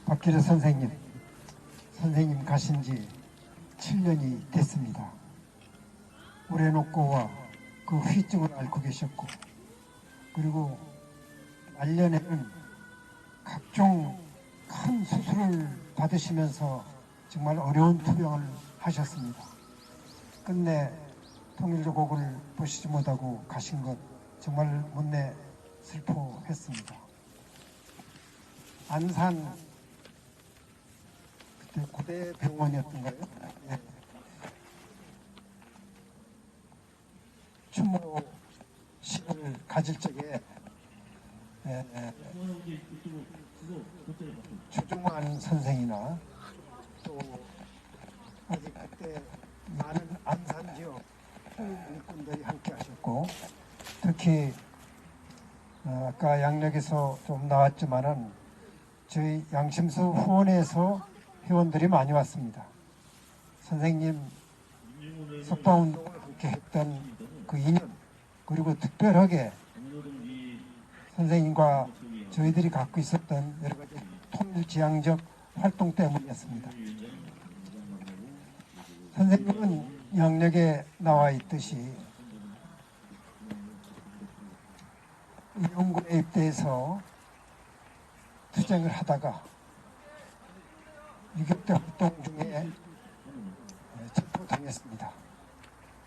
박기래 선생님 가신 지 7년이 됐습니다. 오레노코와 그 후유증을 앓고 계셨고, 그리고 말년에는 각종 큰 수술을 받으시면서 정말 어려운 투병을 하셨습니다. 끝내 통일조국을 보시지 못하고 가신 것 정말 못내 슬퍼했습니다. 안산 그때 고대 병원이었던가요? 네. 추모식을 가질 적에 조중환 선생이나 또 아직 그때 많은 안산 지역 일꾼들이 함께 하셨고, 특히 아까 양력에서 좀 나왔지만은 저희 양심수 후원에서 회원들이 많이 왔습니다. 선생님 석방운동을 함께 했던 그 인연, 그리고 특별하게 선생님과 저희들이 갖고 있었던 여러 가지 통일지향적 활동 때문이었습니다. 선생님은 양력에 나와 있듯이 의용군에 입대해서 투쟁을 하다가 유격대 활동 중에 체포당했습니다.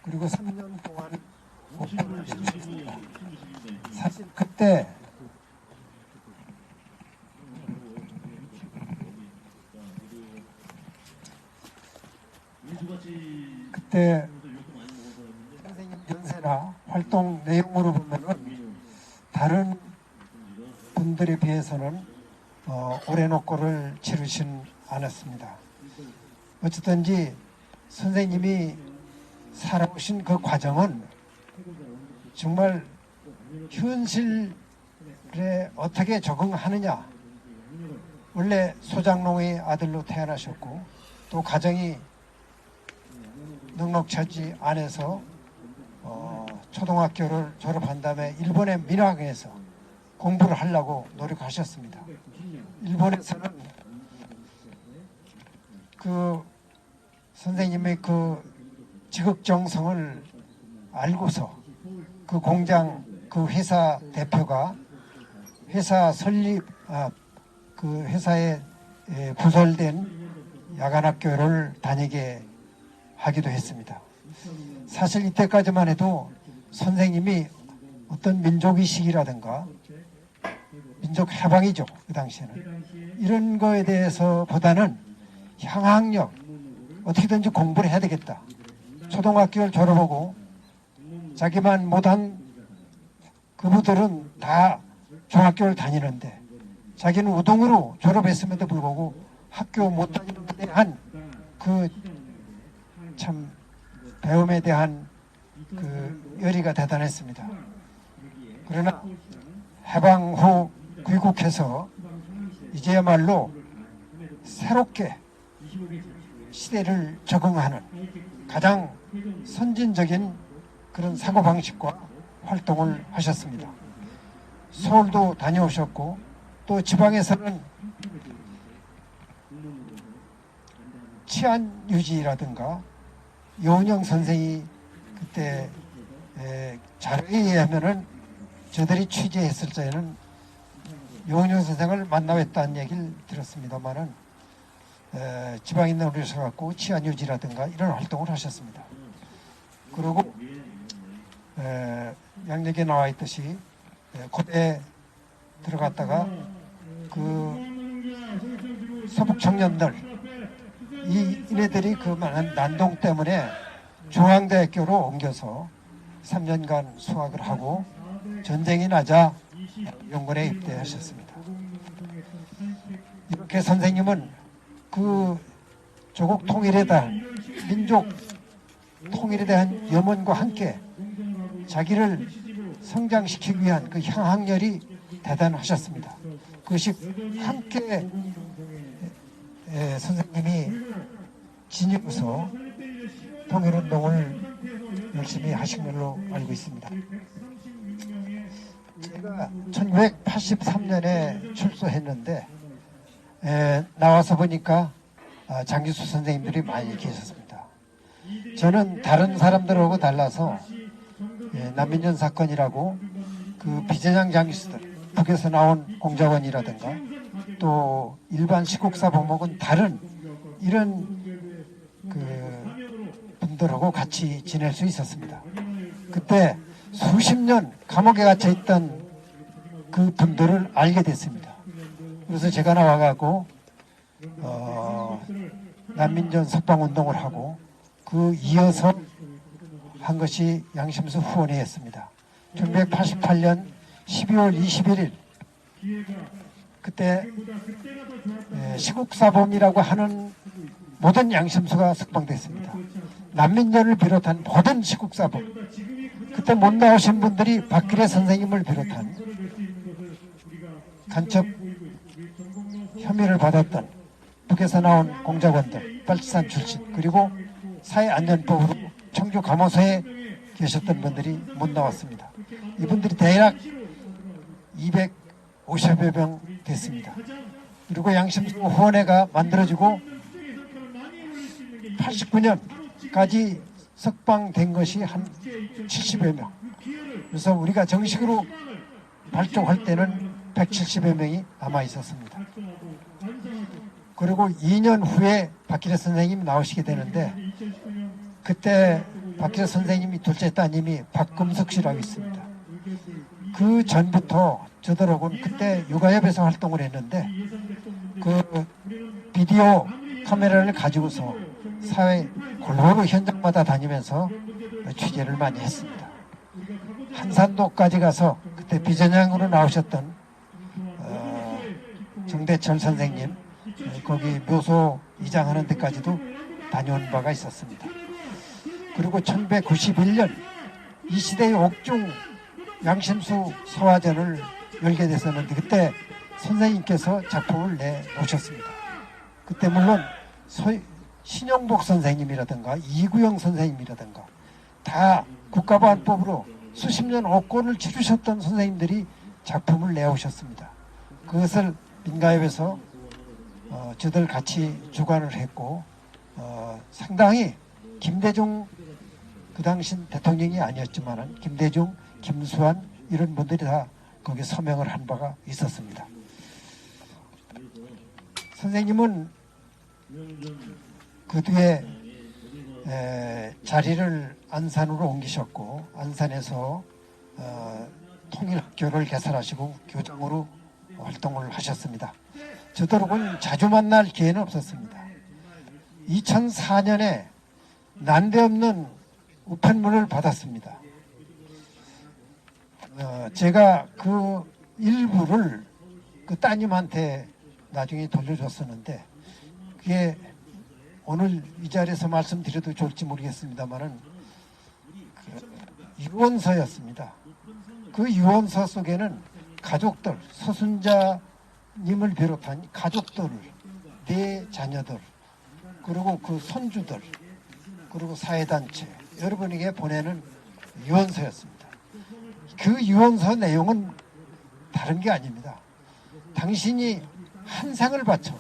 그리고 3년 동안 목표를 지켰습니다. 사실 그때 선생님 연세나 활동 내용으로 보면은 다른 분들에 비해서는 오레노코를 치르진 않았습니다. 어쨌든지 선생님이 살아오신 그 과정은 정말 현실에 어떻게 적응하느냐. 원래 소장농의 아들로 태어나셨고, 또 가정이 넉넉하지 않아서 초등학교를 졸업한 다음에 일본의 민학에서 공부를 하려고 노력하셨습니다. 일본에서는 그 선생님의 그 지극정성을 알고서 그 공장, 그 회사 대표가 회사 설립, 그 회사에 구설된 야간학교를 다니게 하기도 했습니다. 사실 이때까지만 해도 선생님이 어떤 민족의식이라든가 민족 해방이죠, 그 당시에는. 이런 거에 대해서 보다는 향학력, 어떻게든지 공부를 해야 되겠다. 초등학교를 졸업하고 자기만 못한 그분들은 다 중학교를 다니는데 자기는 우등으로 졸업했음에도 불구하고 학교 못 다니는 데 대한 그 참 배움에 대한 그 열의가 대단했습니다. 그러나 해방 후 귀국해서 이제야말로 새롭게 시대를 적응하는 가장 선진적인 그런 사고방식과 활동을 하셨습니다. 서울도 다녀오셨고, 또 지방에서는 치안유지라든가 여운형 선생이 그때 자료에 의하면은 저들이 취재했을 때에는 여운형 선생을 만나뵀다는 얘기를 들었습니다만은 지방에 있는 우리에서 갖고 치안유지라든가 이런 활동을 하셨습니다. 그리고 양력에 나와 있듯이 고대에 들어갔다가 그 서북 청년들 이네들이 그 많은 난동 때문에 중앙대학교로 옮겨서 3년간 수학을 하고 전쟁이 나자 연구원에 입대하셨습니다. 이렇게 선생님은 그 조국 통일에 대한, 민족 통일에 대한 염원과 함께 자기를 성장시키기 위한 그 향학열이 대단하셨습니다. 그것이 함께 선생님이 지니고서 통일운동을 열심히 하신 걸로 알고 있습니다. 제가 1983년에 출소했는데 나와서 보니까 장기수 선생님들이 많이 계셨습니다. 저는 다른 사람들하고 달라서 난민전 사건이라고 그 비전향 장기수들, 북에서 나온 공작원이라든가 또 일반 시국사 보목은 다른 이런 그 분들하고 같이 지낼 수 있었습니다. 그때 수십 년 감옥에 갇혀 있던 그 분들을 알게 됐습니다. 그래서 제가 나와가고 난민전 석방운동을 하고 그 이어서 한 것이 양심수 후원회였습니다. 1988년 12월 21일 그때 시국사범이라고 하는 모든 양심수가 석방됐습니다. 난민전을 비롯한 모든 시국사범, 그때 못 나오신 분들이 박기래 선생님을 비롯한 간첩 혐의를 받았던 북에서 나온 공작원들, 빨치산 출신, 그리고 사회안전법으로 청주 감호소에 계셨던 분들이 못 나왔습니다. 이분들이 대략 250여 명 됐습니다. 그리고 양심수 후원회가 만들어지고 89년까지 석방된 것이 한 70여 명. 그래서 우리가 정식으로 발족할 때는 170여 명이 남아 있었습니다. 그리고 2년 후에 박기래 선생님이 나오시게 되는데 그때 박기래 선생님이 둘째 따님이 박금석 씨라고 있습니다. 그 전부터 저들하고는 그때 육아협에서 활동을 했는데 그 비디오 카메라를 가지고서 사회 골고루 현장마다 다니면서 취재를 많이 했습니다. 한산도까지 가서 그때 비전향으로 나오셨던 정대철 선생님 거기 묘소 이장하는 데까지도 다녀온 바가 있었습니다. 그리고 1991년 이 시대의 옥중 양심수 소화전을 열게 됐었는데 그때 선생님께서 작품을 내놓으셨습니다. 그때 물론 신영복 선생님이라든가 이구영 선생님이라든가 다 국가보안법으로 수십 년 옥권을 치르셨던 선생님들이 작품을 내오셨습니다. 그것을 민가협에서 저들 같이 주관을 했고 상당히 김대중 그 당시 대통령이 아니었지만 김대중, 김수환 이런 분들이 다 거기에 서명을 한 바가 있었습니다. 선생님은 그 뒤에 자리를 안산으로 옮기셨고 안산에서 통일학교를 개설하시고 교장으로 활동을 하셨습니다. 저더러고는 자주 만날 기회는 없었습니다. 2004년에 난데없는 우편물을 받았습니다. 제가 그 일부를 그 따님한테 나중에 돌려줬었는데 그게 오늘 이 자리에서 말씀드려도 좋을지 모르겠습니다만은 그 유언서였습니다. 그 유언서 속에는 가족들, 서순자님을 비롯한 가족들, 내 자녀들, 그리고 그 손주들, 그리고 사회단체, 여러분에게 보내는 유언서였습니다. 그 유언서 내용은 다른 게 아닙니다. 당신이 한 생을 바쳐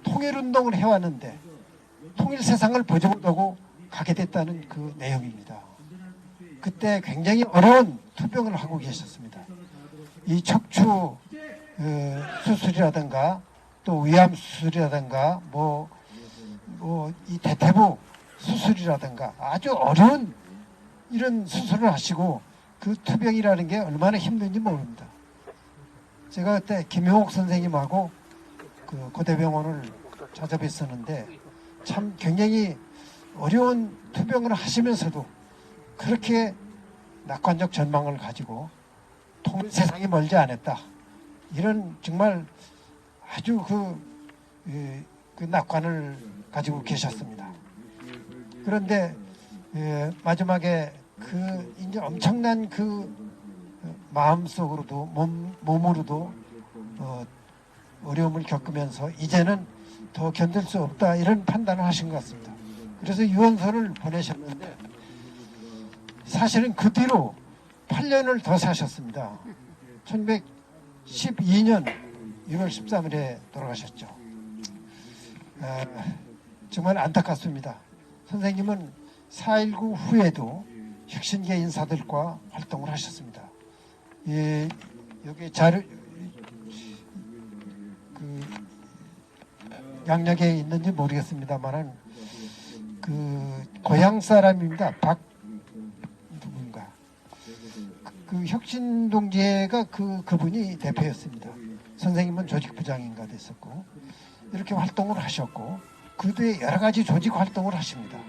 통일운동을 해왔는데 통일 세상을 보조하고 가게 됐다는 그 내용입니다. 그때 굉장히 어려운 투병을 하고 계셨습니다. 이 척추 수술이라든가 또 위암 수술이라든가 이 대퇴부 수술이라든가 아주 어려운 이런 수술을 하시고 그 투병이라는 게 얼마나 힘든지 모릅니다. 제가 그때 김용옥 선생님하고 그 고대병원을 찾아뵀었는데 참 굉장히 어려운 투병을 하시면서도 그렇게 낙관적 전망을 가지고 통일 세상이 멀지 않았다. 이런 정말 아주 그 낙관을 가지고 계셨습니다. 그런데 마지막에 그 이제 엄청난 그 마음속으로도 몸으로도 어려움을 겪으면서 이제는 더 견딜 수 없다 이런 판단을 하신 것 같습니다. 그래서 유언서를 보내셨는데 사실은 그 뒤로 8년을 더 사셨습니다. 1912년 6월 13일에 돌아가셨죠. 정말 안타깝습니다. 선생님은 4.19 후에도 혁신계 인사들과 활동을 하셨습니다. 예, 여기 자료 양력에 있는지 모르겠습니다만은 고향 사람입니다. 누군가 그 혁신동지회가 그분이 대표였습니다. 선생님은 조직부장인가 됐었고 이렇게 활동을 하셨고 그 뒤에 여러 가지 조직 활동을 하십니다.